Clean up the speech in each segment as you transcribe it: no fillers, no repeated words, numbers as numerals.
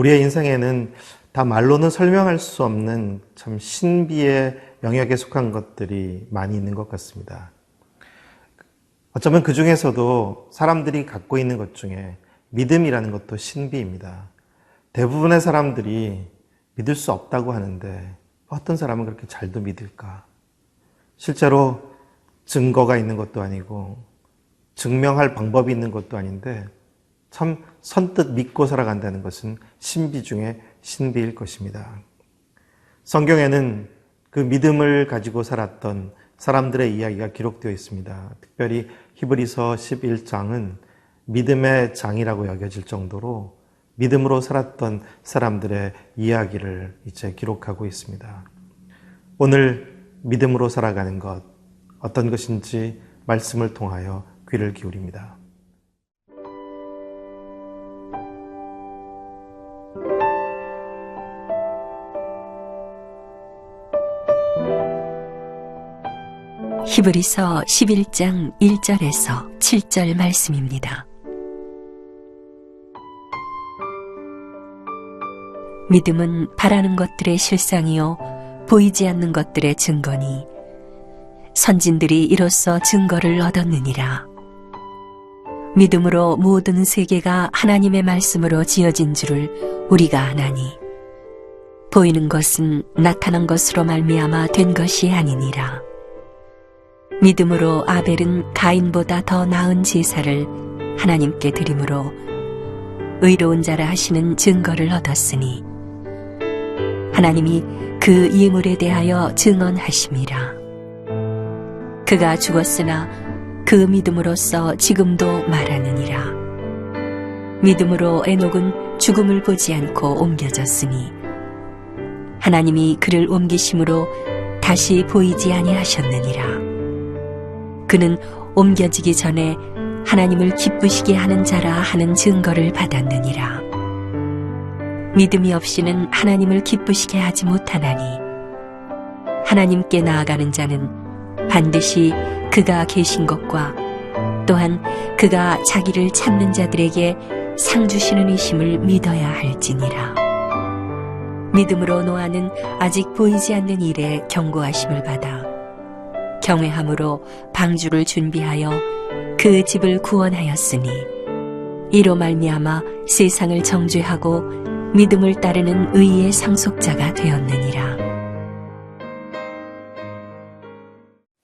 우리의 인생에는 다 말로는 설명할 수 없는 참 신비의 영역에 속한 것들이 많이 있는 것 같습니다. 어쩌면 그 중에서도 사람들이 갖고 있는 것 중에 믿음이라는 것도 신비입니다. 대부분의 사람들이 믿을 수 없다고 하는데 어떤 사람은 그렇게 잘도 믿을까? 실제로 증거가 있는 것도 아니고 증명할 방법이 있는 것도 아닌데 참 선뜻 믿고 살아간다는 것은 신비 중에 신비일 것입니다. 성경에는 그 믿음을 가지고 살았던 사람들의 이야기가 기록되어 있습니다. 특별히 히브리서 11장은 믿음의 장이라고 여겨질 정도로 믿음으로 살았던 사람들의 이야기를 이제 기록하고 있습니다. 오늘 믿음으로 살아가는 것, 어떤 것인지 말씀을 통하여 귀를 기울입니다. 히브리서 11장 1절에서 7절 말씀입니다. 믿음은 바라는 것들의 실상이요 보이지 않는 것들의 증거니 선진들이 이로써 증거를 얻었느니라. 믿음으로 모든 세계가 하나님의 말씀으로 지어진 줄을 우리가 아나니 보이는 것은 나타난 것으로 말미암아 된 것이 아니니라. 믿음으로 아벨은 가인보다 더 나은 제사를 하나님께 드림으로 의로운 자라 하시는 증거를 얻었으니 하나님이 그 예물에 대하여 증언하심이라. 그가 죽었으나 그 믿음으로써 지금도 말하느니라. 믿음으로 에녹은 죽음을 보지 않고 옮겨졌으니 하나님이 그를 옮기심으로 다시 보이지 아니하셨느니라. 그는 옮겨지기 전에 하나님을 기쁘시게 하는 자라 하는 증거를 받았느니라. 믿음이 없이는 하나님을 기쁘시게 하지 못하나니 하나님께 나아가는 자는 반드시 그가 계신 것과 또한 그가 자기를 찾는 자들에게 상 주시는 이심을 믿어야 할지니라. 믿음으로 노아는 아직 보이지 않는 일에 경고하심을 받아 경외함으로 방주를 준비하여 그 집을 구원하였으니 이로 말미암아 세상을 정죄하고 믿음을 따르는 의의 상속자가 되었느니라.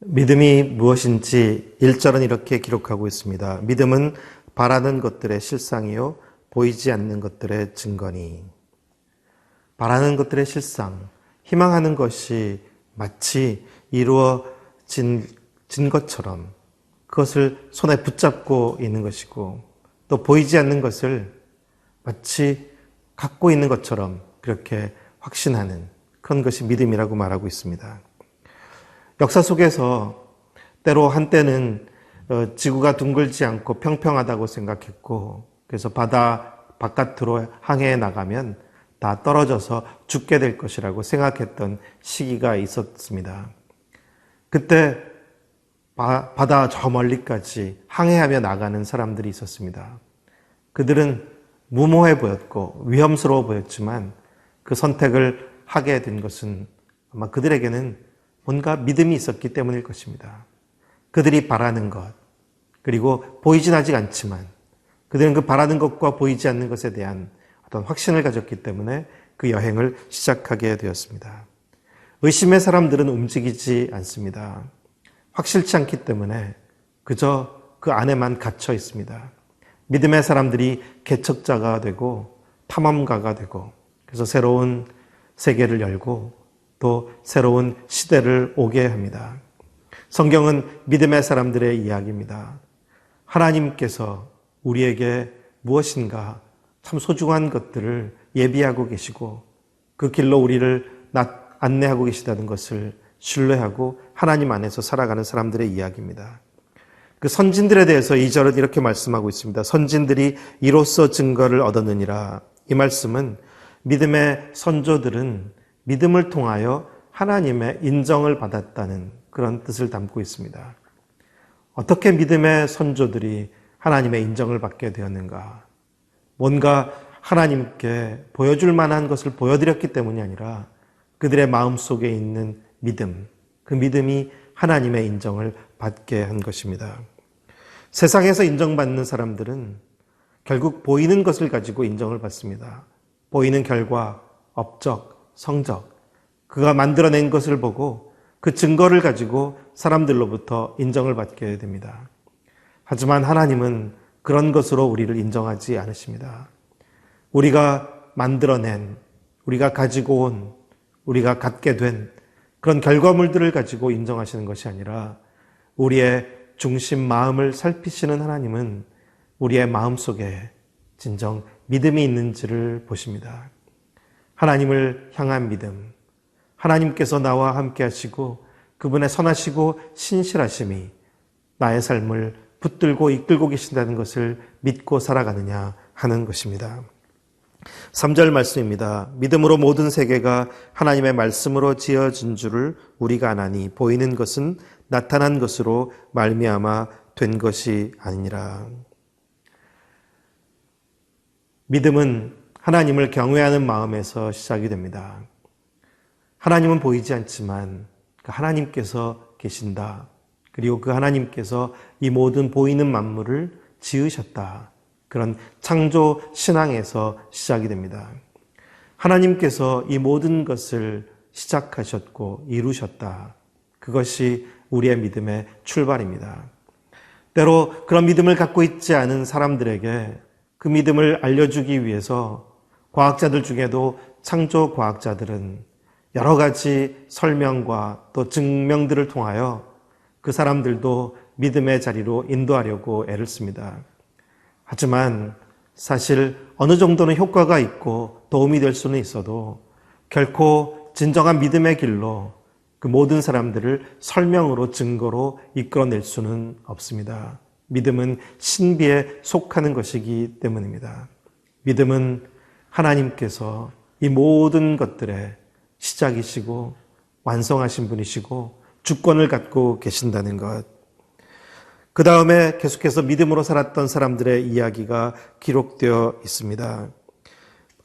믿음이 무엇인지 1절은 이렇게 기록하고 있습니다. 믿음은 바라는 것들의 실상이요 보이지 않는 것들의 증거니. 바라는 것들의 실상, 희망하는 것이 마치 이루어진 것처럼 그것을 손에 붙잡고 있는 것이고 또 보이지 않는 것을 마치 갖고 있는 것처럼 그렇게 확신하는 그런 것이 믿음이라고 말하고 있습니다. 역사 속에서 때로 한때는 지구가 둥글지 않고 평평하다고 생각했고 그래서 바다 바깥으로 항해해 나가면 다 떨어져서 죽게 될 것이라고 생각했던 시기가 있었습니다. 그때 바다 저 멀리까지 항해하며 나가는 사람들이 있었습니다. 그들은 무모해 보였고 위험스러워 보였지만 그 선택을 하게 된 것은 아마 그들에게는 뭔가 믿음이 있었기 때문일 것입니다. 그들이 바라는 것, 그리고 보이진 아직 않지만 그들은 그 바라는 것과 보이지 않는 것에 대한 어떤 확신을 가졌기 때문에 그 여행을 시작하게 되었습니다. 의심의 사람들은 움직이지 않습니다. 확실치 않기 때문에 그저 그 안에만 갇혀 있습니다. 믿음의 사람들이 개척자가 되고 탐험가가 되고 그래서 새로운 세계를 열고 또 새로운 시대를 오게 합니다. 성경은 믿음의 사람들의 이야기입니다. 하나님께서 우리에게 무엇인가 참 소중한 것들을 예비하고 계시고 그 길로 우리를 안내하고 계시다는 것을 신뢰하고 하나님 안에서 살아가는 사람들의 이야기입니다. 그 선진들에 대해서 2절은 이렇게 말씀하고 있습니다. 선진들이 이로써 증거를 얻었느니라. 이 말씀은 믿음의 선조들은 믿음을 통하여 하나님의 인정을 받았다는 그런 뜻을 담고 있습니다. 어떻게 믿음의 선조들이 하나님의 인정을 받게 되었는가? 뭔가 하나님께 보여줄 만한 것을 보여드렸기 때문이 아니라 그들의 마음속에 있는 믿음, 그 믿음이 하나님의 인정을 받게 한 것입니다. 세상에서 인정받는 사람들은 결국 보이는 것을 가지고 인정을 받습니다. 보이는 결과, 업적, 성적, 그가 만들어낸 것을 보고 그 증거를 가지고 사람들로부터 인정을 받게 됩니다. 하지만 하나님은 그런 것으로 우리를 인정하지 않으십니다. 우리가 만들어낸, 우리가 가지고 온, 우리가 갖게 된 그런 결과물들을 가지고 인정하시는 것이 아니라 우리의 중심 마음을 살피시는 하나님은 우리의 마음속에 진정 믿음이 있는지를 보십니다. 하나님을 향한 믿음, 하나님께서 나와 함께 하시고 그분의 선하시고 신실하심이 나의 삶을 붙들고 이끌고 계신다는 것을 믿고 살아가느냐 하는 것입니다. 3절 말씀입니다. 믿음으로 모든 세계가 하나님의 말씀으로 지어진 줄을 우리가 아나니 보이는 것은 나타난 것으로 말미암아 된 것이 아니니라. 믿음은 하나님을 경외하는 마음에서 시작이 됩니다. 하나님은 보이지 않지만 그 하나님께서 계신다. 그리고 그 하나님께서 이 모든 보이는 만물을 지으셨다. 그런 창조 신앙에서 시작이 됩니다. 하나님께서 이 모든 것을 시작하셨고 이루셨다. 그것이 우리의 믿음의 출발입니다. 때로 그런 믿음을 갖고 있지 않은 사람들에게 그 믿음을 알려주기 위해서 과학자들 중에도 창조 과학자들은 여러 가지 설명과 또 증명들을 통하여 그 사람들도 믿음의 자리로 인도하려고 애를 씁니다. 하지만 사실 어느 정도는 효과가 있고 도움이 될 수는 있어도 결코 진정한 믿음의 길로 그 모든 사람들을 설명으로 증거로 이끌어낼 수는 없습니다. 믿음은 신비에 속하는 것이기 때문입니다. 믿음은 하나님께서 이 모든 것들의 시작이시고 완성하신 분이시고 주권을 갖고 계신다는 것. 그 다음에 계속해서 믿음으로 살았던 사람들의 이야기가 기록되어 있습니다.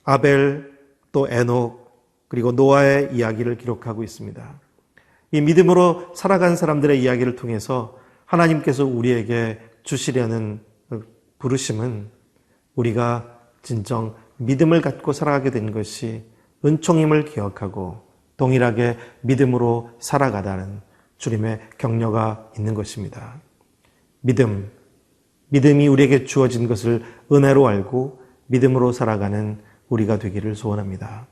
아벨, 또 에녹, 그리고 노아의 이야기를 기록하고 있습니다. 이 믿음으로 살아간 사람들의 이야기를 통해서 하나님께서 우리에게 주시려는 부르심은 우리가 진정 믿음을 갖고 살아가게 된 것이 은총임을 기억하고 동일하게 믿음으로 살아가다는 주님의 격려가 있는 것입니다. 믿음이 우리에게 주어진 것을 은혜로 알고 믿음으로 살아가는 우리가 되기를 소원합니다.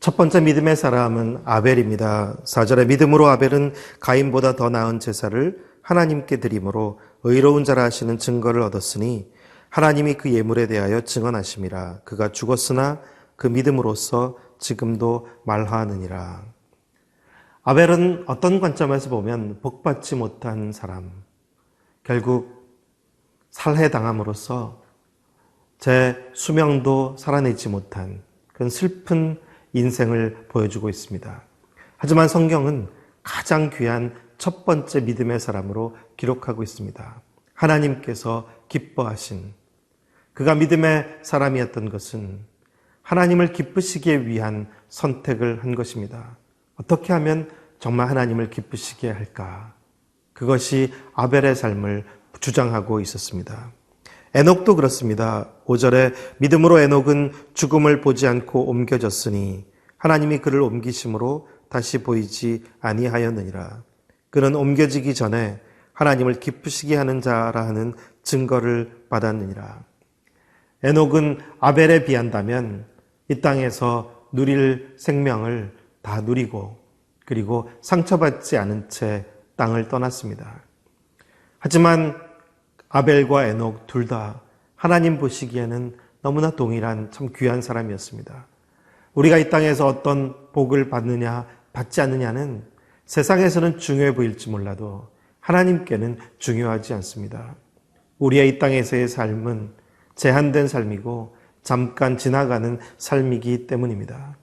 첫 번째 믿음의 사람은 아벨입니다. 4절에 믿음으로 아벨은 가인보다 더 나은 제사를 하나님께 드림으로 의로운 자라 하시는 증거를 얻었으니 하나님이 그 예물에 대하여 증언하심이라. 그가 죽었으나 그 믿음으로써 지금도 말하느니라. 아벨은 어떤 관점에서 보면 복받지 못한 사람, 결국 살해당함으로써 제 수명도 살아내지 못한 그런 슬픈 인생을 보여주고 있습니다. 하지만 성경은 가장 귀한 첫 번째 믿음의 사람으로 기록하고 있습니다. 하나님께서 기뻐하신, 그가 믿음의 사람이었던 것은 하나님을 기쁘시게 위한 선택을 한 것입니다. 어떻게 하면 정말 하나님을 기쁘시게 할까? 그것이 아벨의 삶을 주장하고 있었습니다. 에녹도 그렇습니다. 5절에 믿음으로 에녹은 죽음을 보지 않고 옮겨졌으니 하나님이 그를 옮기심으로 다시 보이지 아니하였느니라. 그는 옮겨지기 전에 하나님을 기쁘시게 하는 자라 하는 증거를 받았느니라. 에녹은 아벨에 비한다면 이 땅에서 누릴 생명을 다 누리고 그리고 상처받지 않은 채 땅을 떠났습니다. 하지만 아벨과 에녹 둘 다 하나님 보시기에는 너무나 동일한 참 귀한 사람이었습니다. 우리가 이 땅에서 어떤 복을 받느냐 받지 않느냐는 세상에서는 중요해 보일지 몰라도 하나님께는 중요하지 않습니다. 우리의 이 땅에서의 삶은 제한된 삶이고 잠깐 지나가는 삶이기 때문입니다.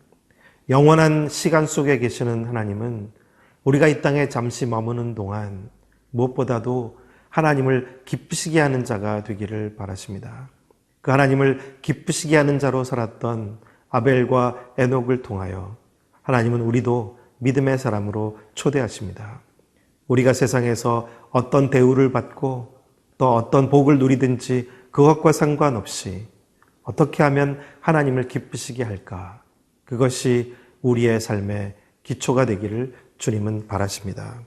영원한 시간 속에 계시는 하나님은 우리가 이 땅에 잠시 머무는 동안 무엇보다도 하나님을 기쁘시게 하는 자가 되기를 바라십니다. 그 하나님을 기쁘시게 하는 자로 살았던 아벨과 에녹을 통하여 하나님은 우리도 믿음의 사람으로 초대하십니다. 우리가 세상에서 어떤 대우를 받고 또 어떤 복을 누리든지 그것과 상관없이 어떻게 하면 하나님을 기쁘시게 할까? 그것이 우리의 삶의 기초가 되기를 주님은 바라십니다.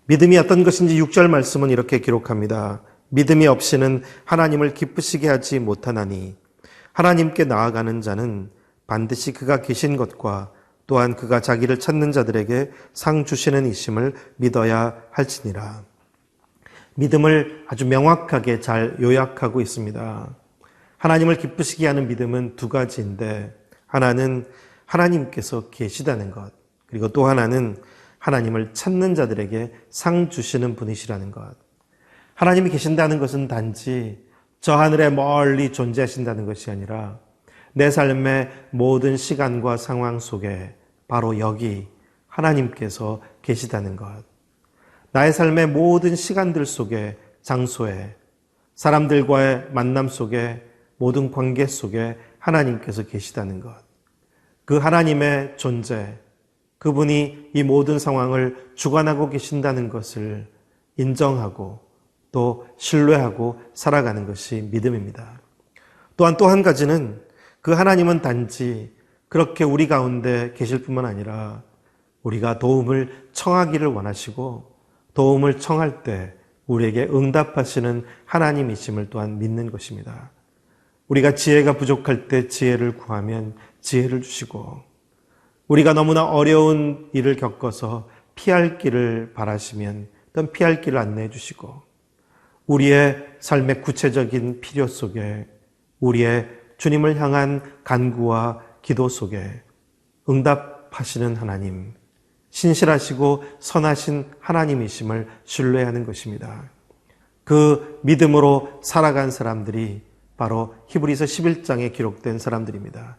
믿음이 어떤 것인지 6절 말씀은 이렇게 기록합니다. 믿음이 없이는 하나님을 기쁘시게 하지 못하나니 하나님께 나아가는 자는 반드시 그가 계신 것과 또한 그가 자기를 찾는 자들에게 상 주시는 이심을 믿어야 할지니라. 믿음을 아주 명확하게 잘 요약하고 있습니다. 하나님을 기쁘시게 하는 믿음은 두 가지인데 하나는 하나님께서 계시다는 것, 그리고 또 하나는 하나님을 찾는 자들에게 상 주시는 분이시라는 것. 하나님이 계신다는 것은 단지 저 하늘에 멀리 존재하신다는 것이 아니라 내 삶의 모든 시간과 상황 속에 바로 여기 하나님께서 계시다는 것. 나의 삶의 모든 시간들 속에, 장소에, 사람들과의 만남 속에, 모든 관계 속에 하나님께서 계시다는 것. 그 하나님의 존재, 그분이 이 모든 상황을 주관하고 계신다는 것을 인정하고 또 신뢰하고 살아가는 것이 믿음입니다. 또한 또 한 가지는 그 하나님은 단지 그렇게 우리 가운데 계실 뿐만 아니라 우리가 도움을 청하기를 원하시고 도움을 청할 때 우리에게 응답하시는 하나님이심을 또한 믿는 것입니다. 우리가 지혜가 부족할 때 지혜를 구하면 지혜를 주시고 우리가 너무나 어려운 일을 겪어서 피할 길을 바라시면 또한 피할 길을 안내해 주시고 우리의 삶의 구체적인 필요 속에 우리의 주님을 향한 간구와 기도 속에 응답하시는 하나님, 신실하시고 선하신 하나님이심을 신뢰하는 것입니다. 그 믿음으로 살아간 사람들이 바로 히브리서 11장에 기록된 사람들입니다.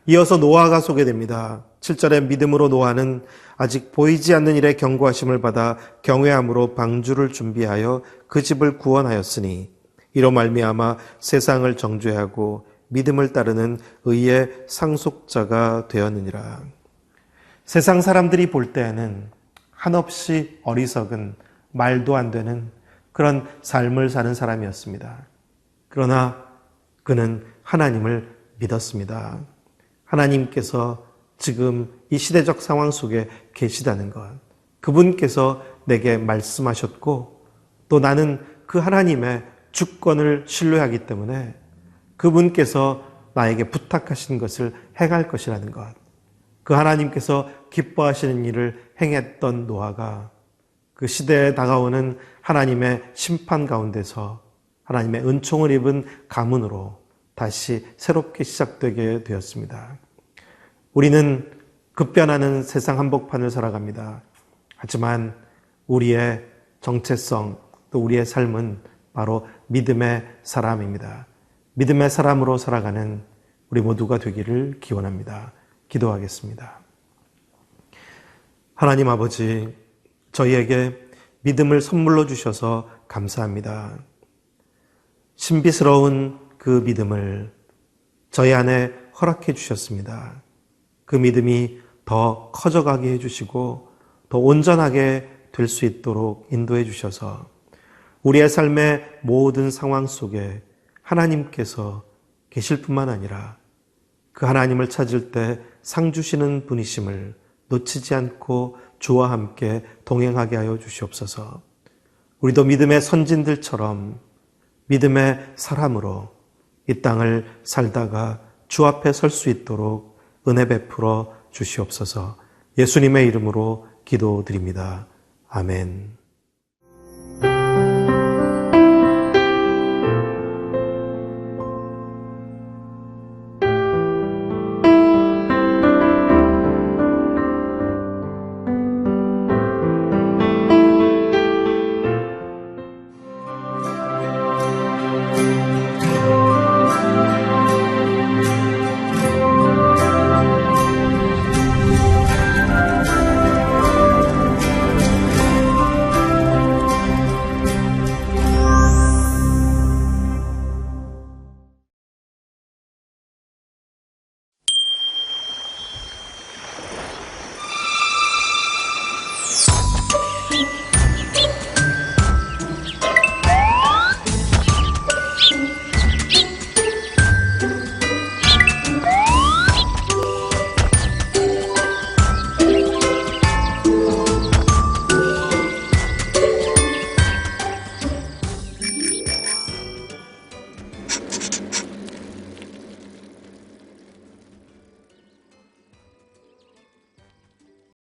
이어서 노아가 소개됩니다. 7절에 믿음으로 노아는 아직 보이지 않는 일에 경고하심을 받아 경외함으로 방주를 준비하여 그 집을 구원하였으니 이로 말미암아 세상을 정죄하고 믿음을 따르는 의의 상속자가 되었느니라. 세상 사람들이 볼 때에는 한없이 어리석은 말도 안 되는 그런 삶을 사는 사람이었습니다. 그러나 그는 하나님을 믿었습니다. 하나님께서 지금 이 시대적 상황 속에 계시다는 것, 그분께서 내게 말씀하셨고 또 나는 그 하나님의 주권을 신뢰하기 때문에 그분께서 나에게 부탁하신 것을 행할 것이라는 것, 그 하나님께서 기뻐하시는 일을 행했던 노아가 그 시대에 다가오는 하나님의 심판 가운데서 하나님의 은총을 입은 가문으로 다시 새롭게 시작되게 되었습니다. 우리는 급변하는 세상 한복판을 살아갑니다. 하지만 우리의 정체성 또 우리의 삶은 바로 믿음의 사람입니다. 믿음의 사람으로 살아가는 우리 모두가 되기를 기원합니다. 기도하겠습니다. 하나님 아버지, 저희에게 믿음을 선물로 주셔서 감사합니다. 신비스러운 그 믿음을 저희 안에 허락해 주셨습니다. 그 믿음이 더 커져가게 해주시고 더 온전하게 될 수 있도록 인도해 주셔서 우리의 삶의 모든 상황 속에 하나님께서 계실 뿐만 아니라 그 하나님을 찾을 때 상 주시는 분이심을 놓치지 않고 주와 함께 동행하게 하여 주시옵소서. 우리도 믿음의 선진들처럼 믿음의 사람으로 이 땅을 살다가 주 앞에 설 수 있도록 은혜 베풀어 주시옵소서. 예수님의 이름으로 기도드립니다. 아멘.